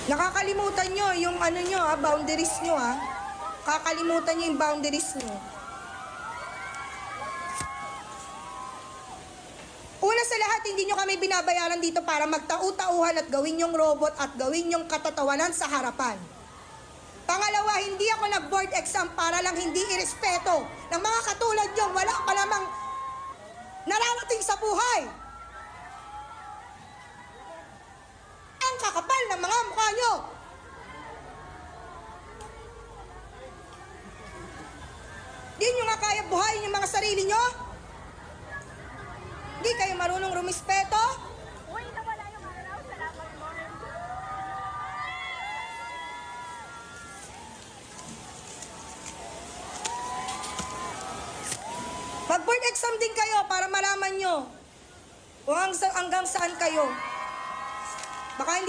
Nakakalimutan nyo yung ano nyo boundaries nyo Kakalimutan nyo yung boundaries nyo. Una sa lahat, hindi nyo kami binabayaran dito para magtau-tauhan at gawin yung robot at gawin yung katatawanan sa harapan. Pangalawa, hindi ako nag-board exam para lang hindi irespeto ng mga katulad nyo. Wala pa namang nararating sa buhay. Ang kakapal ng mga mukha nyo. Di nyo nga kaya buhayin yung mga sarili nyo? Di kayo marunong rumispeto? Uy, nawala yung araw. Salamat mo. Mag-board exam din kayo para malaman nyo kung hanggang saan kayo. Baka hindi